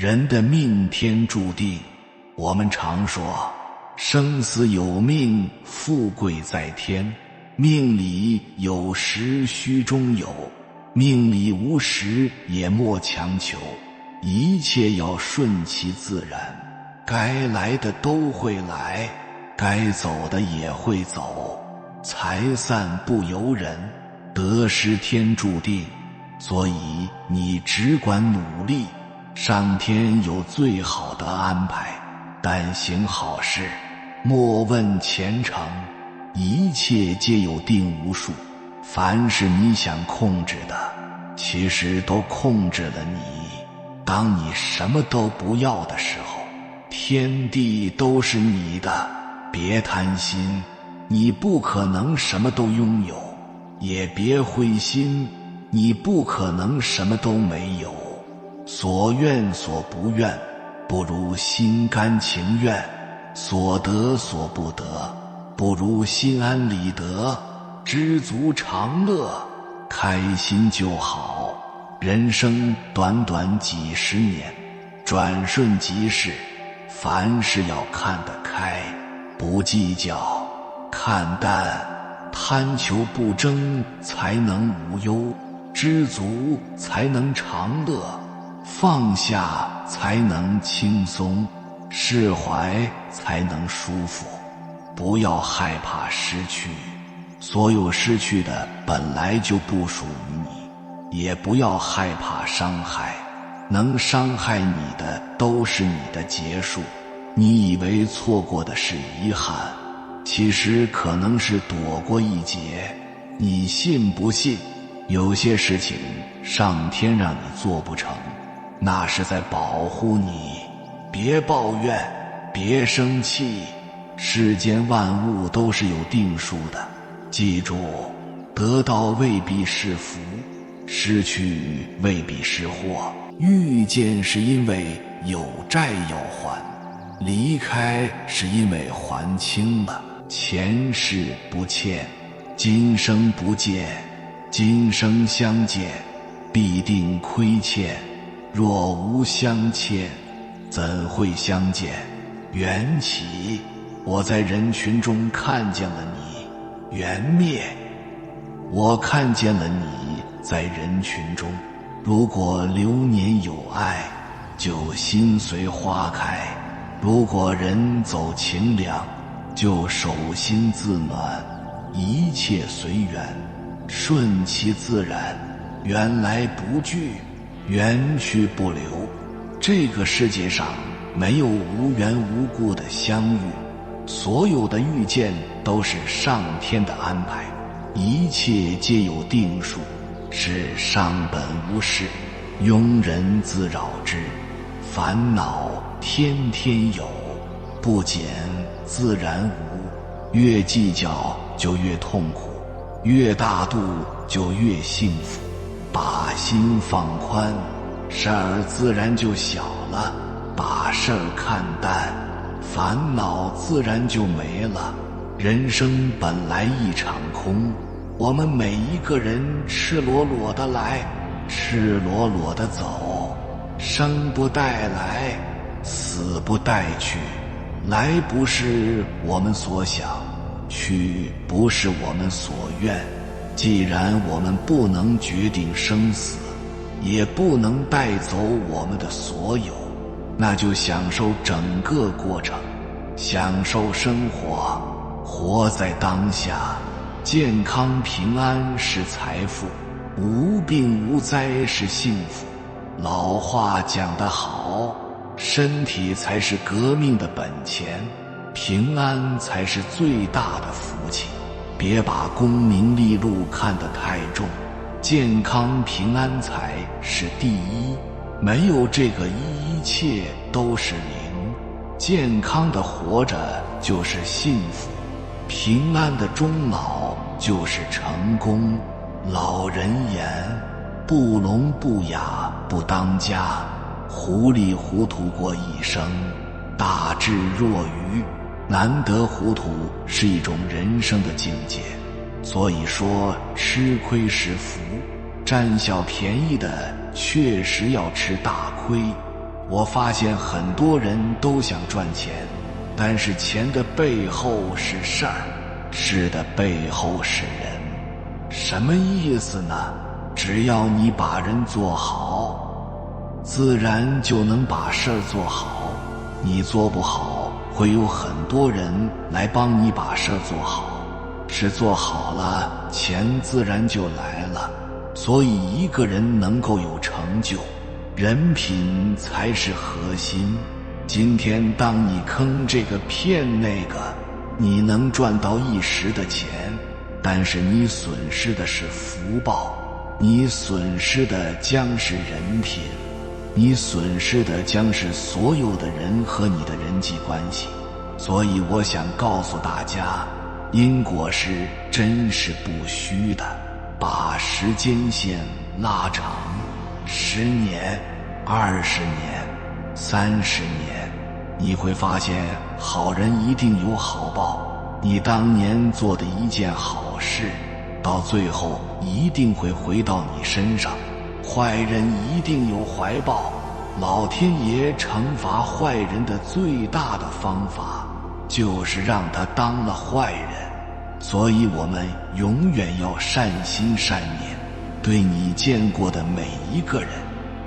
人的命天注定。我们常说生死有命，富贵在天，命里有时虚中有，命里无时也莫强求，一切要顺其自然，该来的都会来，该走的也会走，财散不由人，得失天注定。所以你只管努力，上天有最好的安排，但行好事，莫问前程，一切皆有定无数。凡是你想控制的，其实都控制了你。当你什么都不要的时候，天地都是你的。别贪心，你不可能什么都拥有，也别灰心，你不可能什么都没有。所愿所不愿，不如心甘情愿；所得所不得，不如心安理得。知足常乐，开心就好。人生短短几十年，转瞬即逝，凡事要看得开，不计较，看淡，贪求不争，才能无忧；知足才能常乐，放下才能轻松，释怀才能舒服。不要害怕失去，所有失去的本来就不属于你，也不要害怕伤害，能伤害你的都是你的结束。你以为错过的是遗憾，其实可能是躲过一劫。你信不信，有些事情上天让你做不成，那是在保护你。别抱怨，别生气，世间万物都是有定数的。记住，得到未必是福，失去未必是祸。遇见是因为有债要还，离开是因为还清了。前世不欠，今生不见，今生相见，必定亏欠。若无相欠，怎会相见？缘起，我在人群中看见了你；缘灭，我看见了你在人群中。如果流年有爱，就心随花开；如果人走情凉，就手心自暖。一切随缘，顺其自然，缘来不拒，缘去不留。这个世界上没有无缘无故的相遇，所有的遇见都是上天的安排，一切皆有定数，是上本无事，庸人自扰之。烦恼天天有，不减自然无。越计较就越痛苦，越大度就越幸福。把心放宽，事儿自然就小了；把事儿看淡，烦恼自然就没了。人生本来一场空，我们每一个人赤裸裸的来，赤裸裸的走。生不带来，死不带去。来不是我们所想，去不是我们所愿。既然我们不能决定生死，也不能带走我们的所有，那就享受整个过程，享受生活，活在当下。健康平安是财富，无病无灾是幸福。老话讲得好，身体才是革命的本钱，平安才是最大的福气。别把功名利禄看得太重，健康平安才是第一，没有这个一切都是零。健康的活着就是幸福，平安的终老就是成功。老人言，不聋不哑不当家，糊里糊涂过一生，大智若愚。难得糊涂是一种人生的境界。所以说，吃亏是福，占小便宜的确实要吃大亏。我发现很多人都想赚钱，但是钱的背后是事儿，事的背后是人。什么意思呢？只要你把人做好，自然就能把事儿做好。你做不好，会有很多人来帮你把事儿做好，事做好了，钱自然就来了。所以一个人能够有成就，人品才是核心。今天当你坑这个骗那个，你能赚到一时的钱，但是你损失的是福报，你损失的将是人品，你损失的将是所有的人和你的人际关系。所以我想告诉大家，因果是真是不虚的。把时间线拉长，10年、20年、30年，你会发现好人一定有好报。你当年做的一件好事，到最后一定会回到你身上。坏人一定有怀报，老天爷惩罚坏人的最大的方法，就是让他当了坏人。所以我们永远要善心善念，对你见过的每一个人，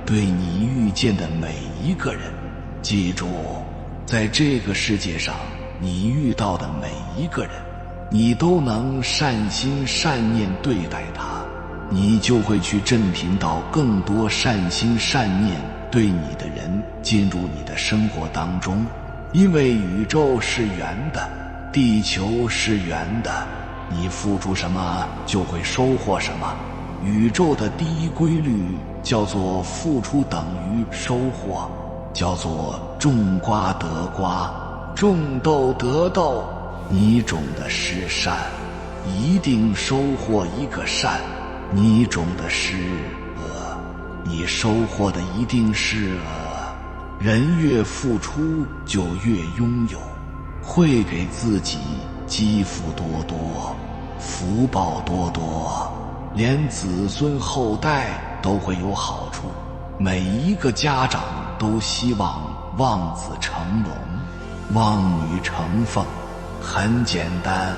对你遇见的每一个人，记住，在这个世界上，你遇到的每一个人，你都能善心善念对待他，你就会去振频到更多善心善念对你的人进入你的生活当中。因为宇宙是圆的，地球是圆的，你付出什么就会收获什么。宇宙的第一规律叫做付出等于收获，叫做种瓜得瓜，种豆得豆。你种的是善，一定收获一个善；你种的是恶，你收获的一定是恶。人越付出就越拥有，会给自己积福多多，福报多多，连子孙后代都会有好处。每一个家长都希望望子成龙，望女成凤。很简单，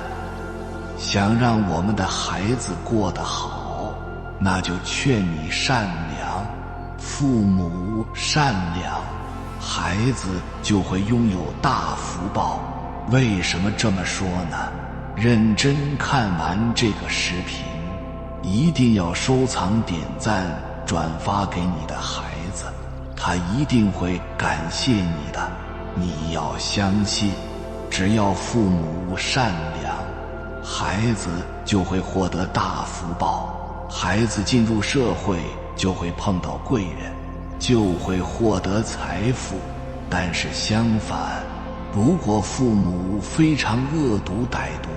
想让我们的孩子过得好，那就劝你善良，父母善良，孩子就会拥有大福报。为什么这么说呢？认真看完这个视频，一定要收藏点赞转发给你的孩子，他一定会感谢你的。你要相信，只要父母善良，孩子就会获得大福报。孩子进入社会就会碰到贵人，就会获得财富。但是相反，如果父母非常恶毒歹毒，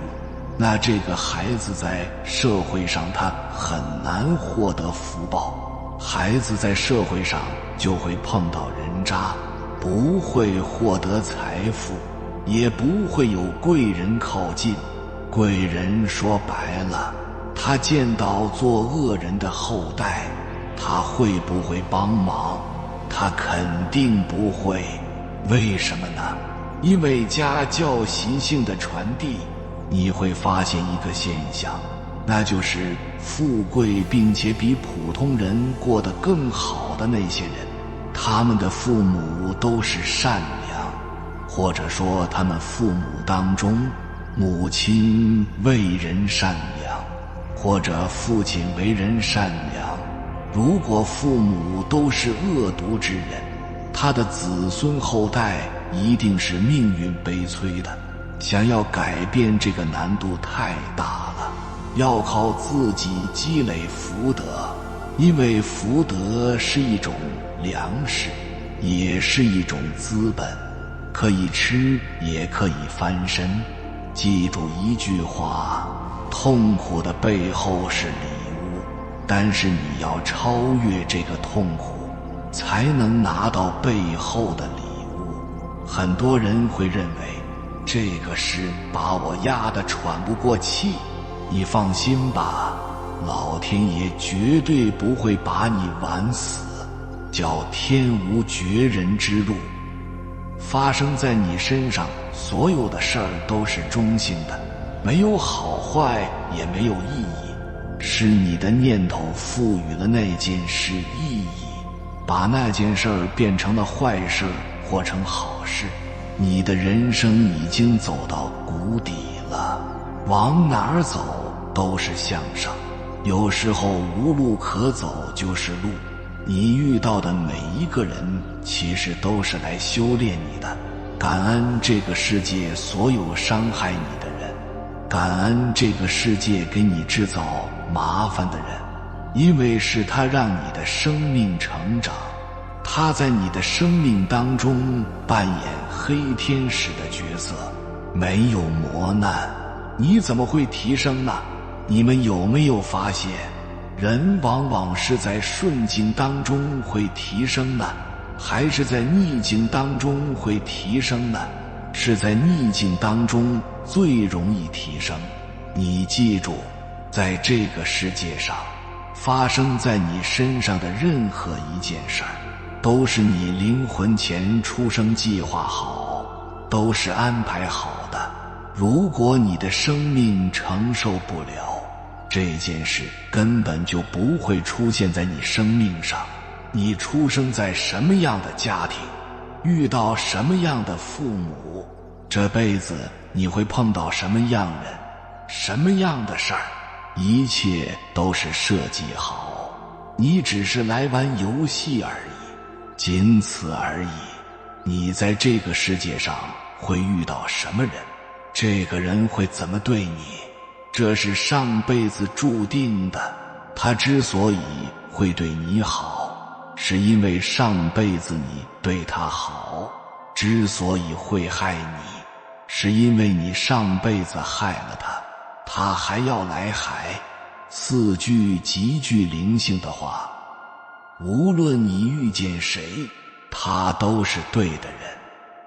那这个孩子在社会上他很难获得福报。孩子在社会上就会碰到人渣，不会获得财富，也不会有贵人靠近。贵人说白了，他见到做恶人的后代，他会不会帮忙？他肯定不会。为什么呢？因为家教习性的传递，你会发现一个现象，那就是富贵并且比普通人过得更好的那些人，他们的父母都是善良，或者说他们父母当中，母亲为人善良，或者父亲为人善良。如果父母都是恶毒之人，他的子孙后代一定是命运悲催的。想要改变这个难度太大了，要靠自己积累福德。因为福德是一种粮食，也是一种资本，可以吃也可以翻身。记住一句话，痛苦的背后是礼物，但是你要超越这个痛苦，才能拿到背后的礼物。很多人会认为这个事把我压得喘不过气，你放心吧，老天爷绝对不会把你玩死。叫天无绝人之路。发生在你身上所有的事儿都是中性的，没有好坏，也没有意义，是你的念头赋予了那件事意义，把那件事儿变成了坏事或成好事。你的人生已经走到谷底了，往哪儿走都是向上，有时候无路可走就是路。你遇到的每一个人其实都是来修炼你的，感恩这个世界所有伤害你的人，感恩这个世界给你制造麻烦的人，因为是他让你的生命成长，他在你的生命当中扮演黑天使的角色。没有磨难，你怎么会提升呢？你们有没有发现，人往往是在顺境当中会提升呢，还是在逆境当中会提升呢？是在逆境当中最容易提升。你记住，在这个世界上，发生在你身上的任何一件事儿，都是你灵魂前出生计划好，都是安排好的。如果你的生命承受不了，这件事根本就不会出现在你生命上。你出生在什么样的家庭，遇到什么样的父母，这辈子你会碰到什么样人，什么样的事儿，一切都是设计好，你只是来玩游戏而已，仅此而已。你在这个世界上会遇到什么人，这个人会怎么对你，这是上辈子注定的。他之所以会对你好，是因为上辈子你对他好，之所以会害你，是因为你上辈子害了他，他还要来害。4句极具灵性的话，无论你遇见谁，他都是对的人，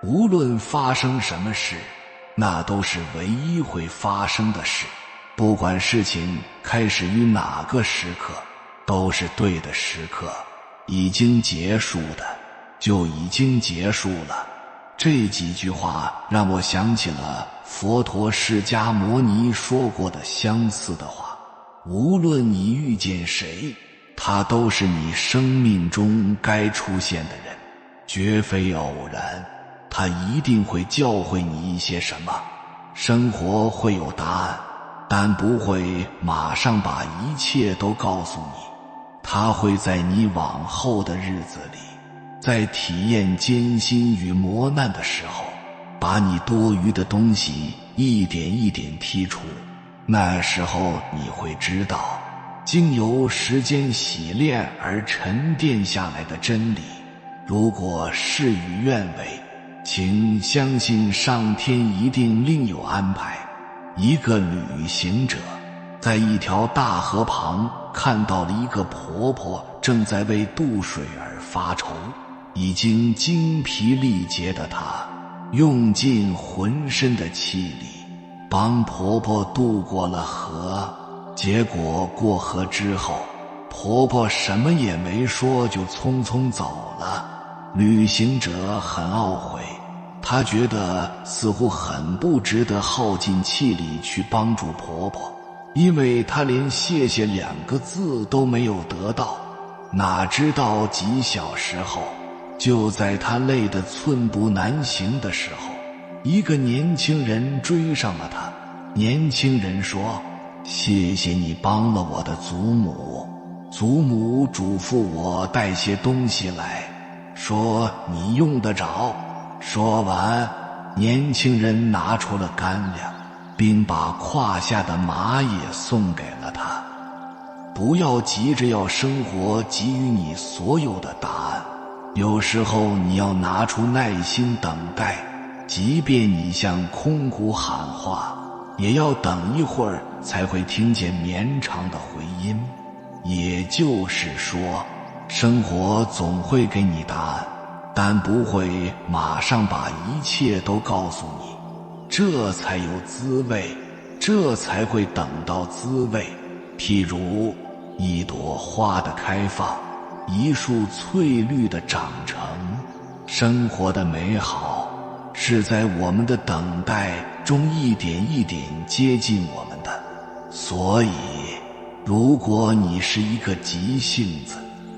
无论发生什么事，那都是唯一会发生的事。不管事情开始于哪个时刻，都是对的时刻。已经结束的，就已经结束了。这几句话让我想起了佛陀释迦牟尼说过的相似的话。无论你遇见谁，他都是你生命中该出现的人，绝非偶然。他一定会教会你一些什么。生活会有答案，但不会马上把一切都告诉你。他会在你往后的日子里，在体验艰辛与磨难的时候，把你多余的东西一点一点剔除。那时候你会知道，经由时间洗炼而沉淀下来的真理。如果事与愿违，请相信上天一定另有安排。一个旅行者在一条大河旁看到了一个婆婆正在为渡水而发愁，已经精疲力竭的她用尽浑身的气力帮婆婆渡过了河。结果过河之后，婆婆什么也没说就匆匆走了。旅行者很懊悔，他觉得似乎很不值得耗尽气力去帮助婆婆，因为他连谢谢2个字都没有得到。哪知道几小时后，就在他累得寸步难行的时候，一个年轻人追上了他。年轻人说：谢谢你帮了我的祖母，祖母嘱咐我带些东西来，说你用得着。说完，年轻人拿出了干粮，并把胯下的马也送给了他。不要急着要生活给予你所有的答案，有时候你要拿出耐心等待，即便你向空谷喊话，也要等一会儿才会听见绵长的回音。也就是说，生活总会给你答案，但不会马上把一切都告诉你，这才有滋味，这才会等到滋味。譬如一朵花的开放，一束翠绿的长成。生活的美好是在我们的等待中一点一点接近我们的。所以如果你是一个急性子，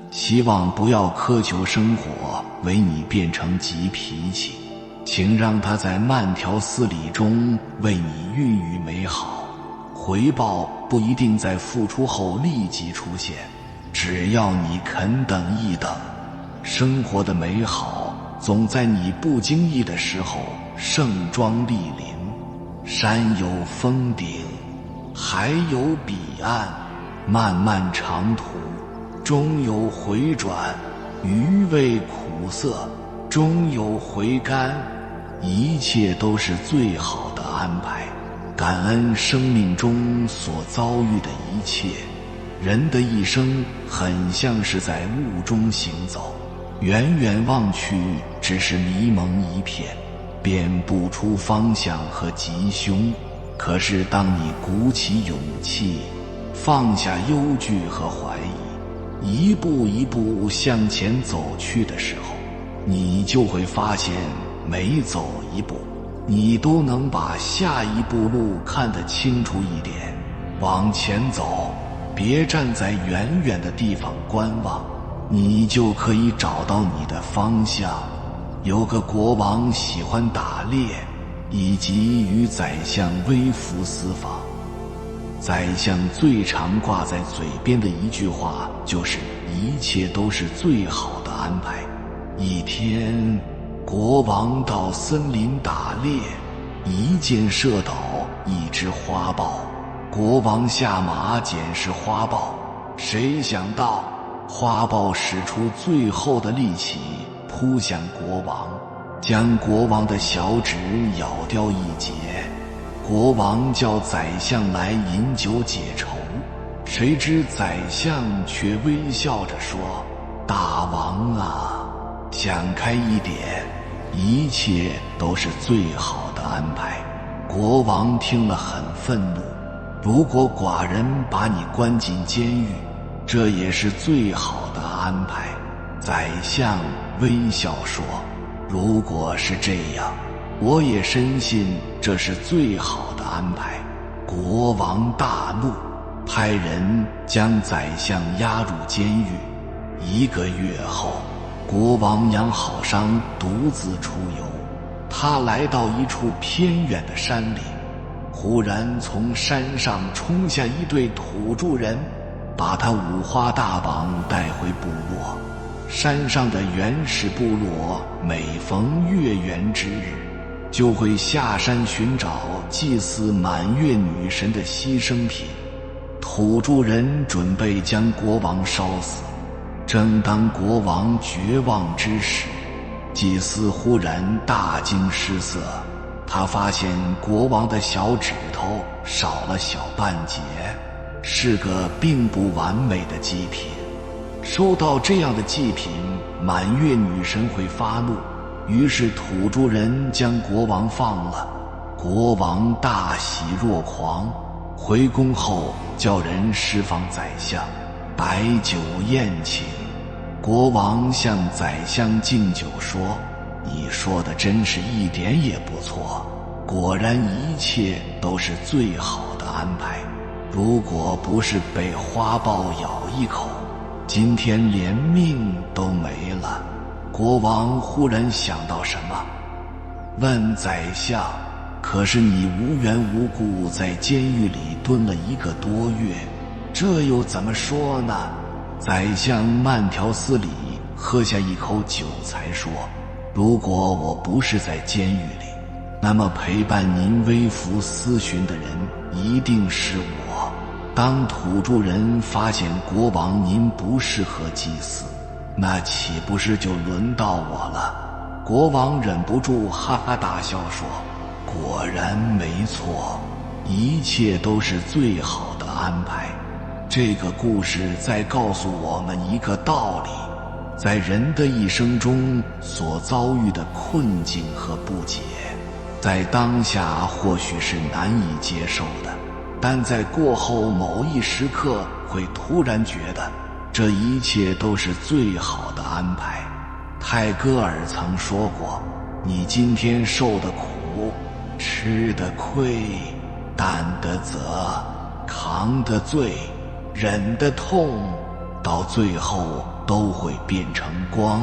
希望不要苛求生活为你变成急脾气，请让它在慢条斯理中为你孕育美好。回报不一定在付出后立即出现，只要你肯等一等。生活的美好总在你不经意的时候盛装莅临。山有峰顶，海有彼岸，漫漫长途终有回转，余味苦涩终有回甘。一切都是最好的安排。感恩生命中所遭遇的一切。人的一生很像是在雾中行走，远远望去只是迷蒙一片，辨不出方向和吉凶。可是当你鼓起勇气，放下忧惧和怀疑，一步一步向前走去的时候，你就会发现每走一步，你都能把下一步路看得清楚一点。往前走，别站在远远的地方观望，你就可以找到你的方向。有个国王喜欢打猎，以及与宰相微服私访。宰相最常挂在嘴边的一句话就是一切都是最好的安排。一天，国王到森林打猎，一箭射倒一只花豹。国王下马检视花豹，谁想到花豹使出最后的力气扑向国王，将国王的小指咬掉一截。国王叫宰相来饮酒解愁，谁知宰相却微笑着说：大王啊，想开一点，一切都是最好的安排。国王听了很愤怒，如果寡人把你关进监狱，这也是最好的安排。宰相微笑说：如果是这样，我也深信这是最好的安排。国王大怒，派人将宰相押入监狱。1个月后，国王养好伤独自出游。他来到一处偏远的山岭，忽然从山上冲下一队土著人，把他五花大绑带回部落。山上的原始部落每逢月圆之日，就会下山寻找祭祀满月女神的牺牲品。土著人准备将国王烧死。正当国王绝望之时，祭司忽然大惊失色，他发现国王的小指头少了小半截，是个并不完美的祭品。收到这样的祭品，满月女神会发怒，于是土著人将国王放了。国王大喜若狂，回宫后叫人释放宰相，摆酒宴请。国王向宰相敬酒说：你说的真是一点也不错，果然一切都是最好的安排。如果不是被花豹咬一口，今天连命都没了。国王忽然想到什么，问宰相：可是你无缘无故在监狱里蹲了1个多月，这又怎么说呢？宰相慢条斯理喝下一口酒才说：如果我不是在监狱里，那么陪伴您微服私巡的人一定是我。当土著人发现国王您不适合祭祀，那岂不是就轮到我了？国王忍不住哈哈大笑说：果然没错，一切都是最好的安排。这个故事在告诉我们一个道理，在人的一生中所遭遇的困境和不解，在当下或许是难以接受的，但在过后某一时刻会突然觉得这一切都是最好的安排。泰戈尔曾说过，你今天受的苦，吃的亏，担的责，扛的罪，忍的痛，到最后都会变成光，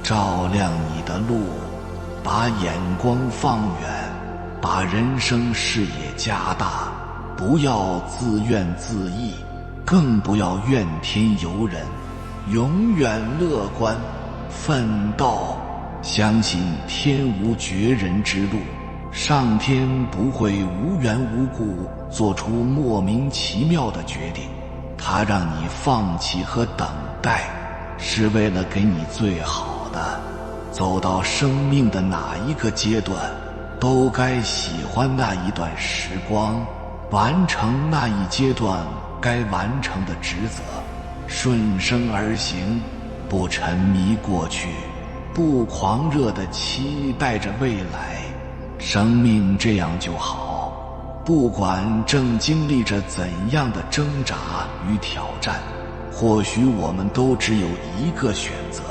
照亮你的路。把眼光放远，把人生视野加大，不要自怨自艾，更不要怨天尤人，永远乐观奋斗，相信天无绝人之路，上天不会无缘无故做出莫名其妙的决定，他让你放弃和等待，是为了给你最好的。走到生命的哪一个阶段，都该喜欢那一段时光，完成那一阶段该完成的职责，顺生而行，不沉迷过去，不狂热地期待着未来。生命这样就好，不管正经历着怎样的挣扎与挑战，或许我们都只有一个选择，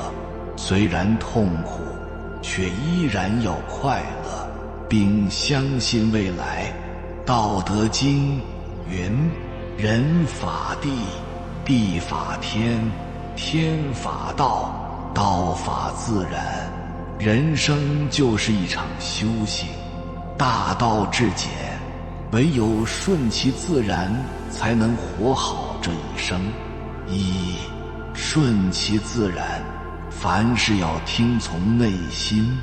虽然痛苦，却依然要快乐，并相信未来。道德经云：人法地，地法天，天法道，道法自然。人生就是一场修行，大道至简，唯有顺其自然，才能活好这一生。顺其自然，凡事要听从内心，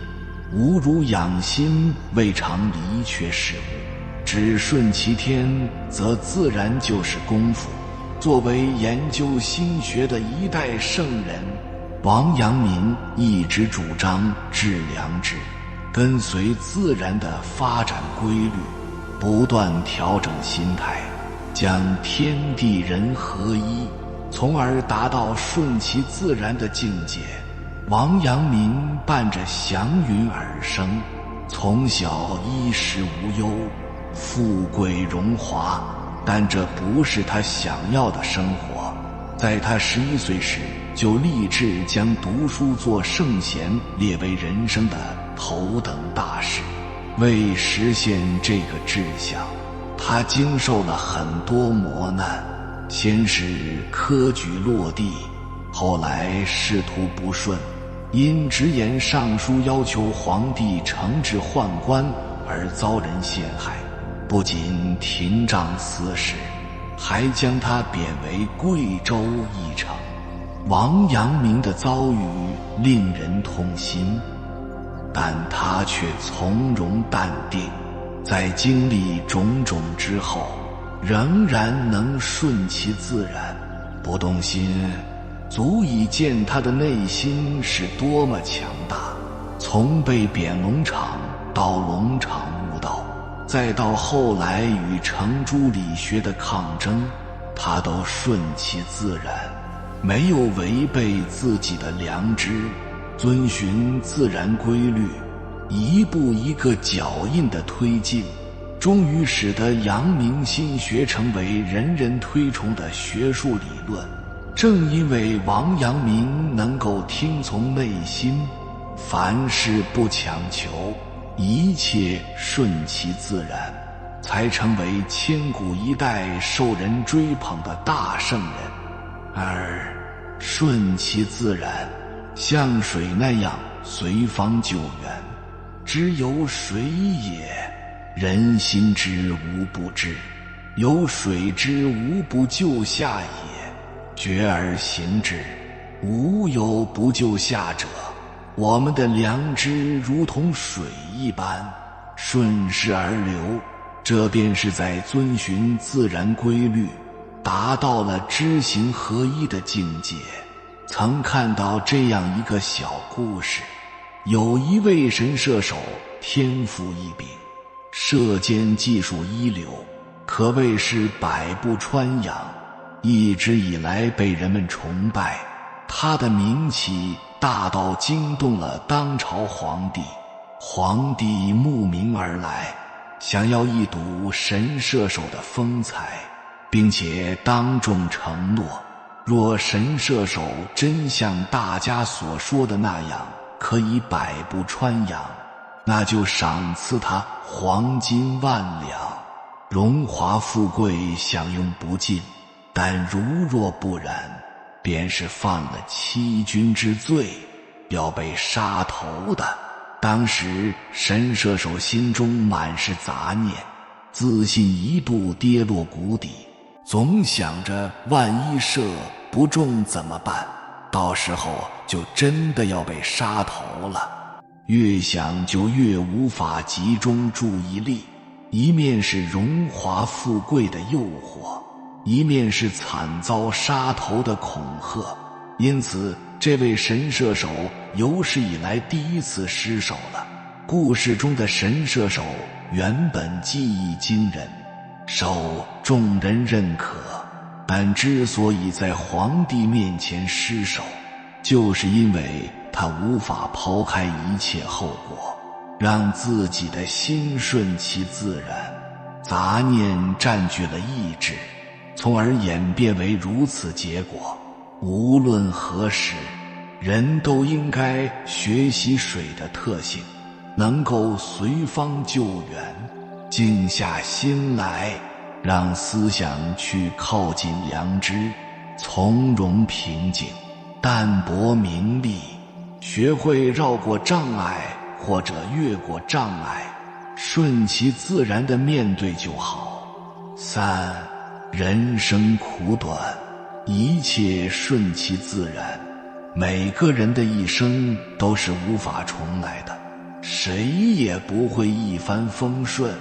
无如养心，未尝离却事物。只顺其天，则自然就是功夫。作为研究心学的一代圣人，王阳明一直主张致良知，跟随自然的发展规律，不断调整心态，将天地人合一，从而达到顺其自然的境界。王阳明伴着祥云而生，从小衣食无忧，富贵荣华，但这不是他想要的生活。在他11岁时，就立志将读书做圣贤列为人生的头等大事。为实现这个志向，他经受了很多磨难，先是科举落地，后来仕途不顺，因直言上书要求皇帝惩治宦官而遭人陷害，不仅廷杖4十，还将他贬为贵州驿丞。王阳明的遭遇令人痛心，但他却从容淡定，在经历种种之后，仍然能顺其自然，不动心，足以见他的内心是多么强大。从被贬龙场到龙场悟道，再到后来与程朱理学的抗争，他都顺其自然，没有违背自己的良知，遵循自然规律，一步一个脚印的推进，终于使得阳明心学成为人人推崇的学术理论。正因为王阳明能够听从内心，凡事不强求，一切顺其自然，才成为千古一代受人追捧的大圣人。而顺其自然，像水那样随方救援，知有水也，人心之无不知，有水之无不救下也，决而行之，无有不救下者。我们的良知如同水一般，顺势而流，这便是在遵循自然规律，达到了知行合一的境界。曾看到这样一个小故事，有一位神射手天赋异禀，射箭技术一流，可谓是百步穿杨，一直以来被人们崇拜。他的名气大到惊动了当朝皇帝，皇帝慕名而来，想要一睹神射手的风采，并且当众承诺，若神射手真像大家所说的那样可以百步穿杨，那就赏赐他黄金万两，荣华富贵享用不尽。但如若不然，便是犯了欺君之罪，要被杀头的。当时神射手心中满是杂念，自信一度跌落谷底，总想着万一射不中怎么办，到时候就真的要被杀头了。越想就越无法集中注意力，一面是荣华富贵的诱惑，一面是惨遭杀头的恐吓，因此这位神射手有史以来第一次失手了。故事中的神射手原本技艺惊人，受众人认可，但之所以在皇帝面前失手，就是因为他无法抛开一切后果，让自己的心顺其自然，杂念占据了意志，从而演变为如此结果。无论何时，人都应该学习水的特性，能够随方救援，静下心来，让思想去靠近良知，从容平静，淡泊名利，学会绕过障碍或者越过障碍，顺其自然地面对就好。3. 人生苦短，一切顺其自然。每个人的一生都是无法重来的，谁也不会一帆风顺，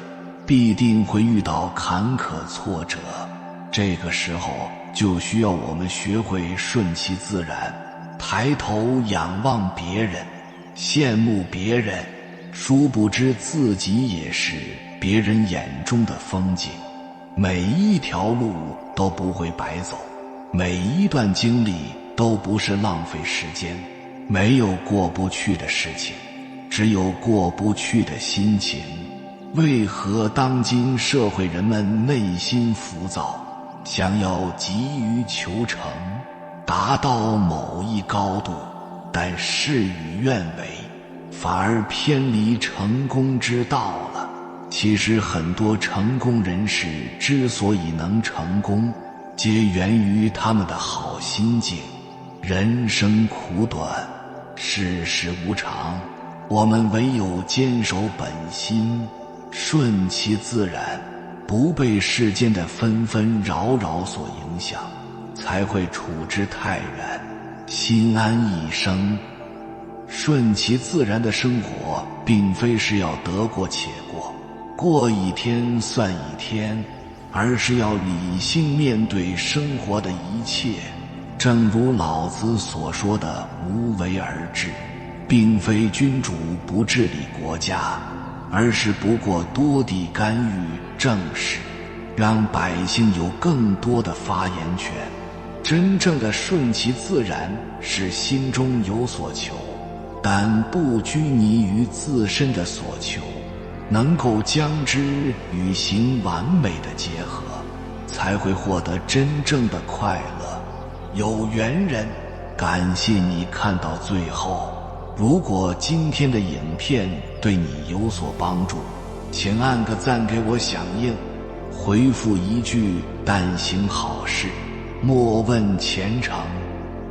必定会遇到坎坷挫折。这个时候就需要我们学会顺其自然，抬头仰望别人，羡慕别人，殊不知自己也是别人眼中的风景。每一条路都不会白走，每一段经历都不是浪费时间。没有过不去的事情，只有过不去的心情。为何当今社会人们内心浮躁，想要急于求成，达到某一高度，但事与愿违，反而偏离成功之道了？其实很多成功人士之所以能成功，皆源于他们的好心境。人生苦短，世事无常，我们唯有坚守本心，顺其自然，不被世间的纷纷扰扰所影响，才会处之泰然，心安一生。顺其自然的生活，并非是要得过且过，过一天算一天，而是要理性面对生活的一切。正如老子所说的无为而治，并非君主不治理国家，而是不过多地干预政事，让百姓有更多的发言权。真正的顺其自然是心中有所求，但不拘泥于自身的所求，能够将之与行完美的结合，才会获得真正的快乐。有缘人，感谢你看到最后。如果今天的影片对你有所帮助，请按个赞给我响应，回复一句但行好事，莫问前程。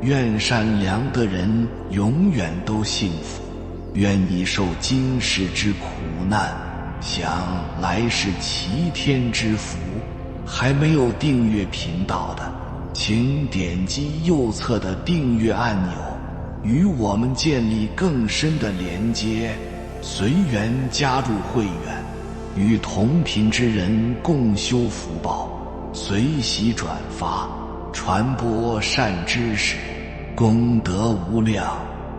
愿善良的人永远都幸福，愿你受今世之苦难，享来世齐天之福。还没有订阅频道的，请点击右侧的订阅按钮，与我们建立更深的连接，随缘加入会员，与同频之人共修福报，随喜转发，传播善知识，功德无量。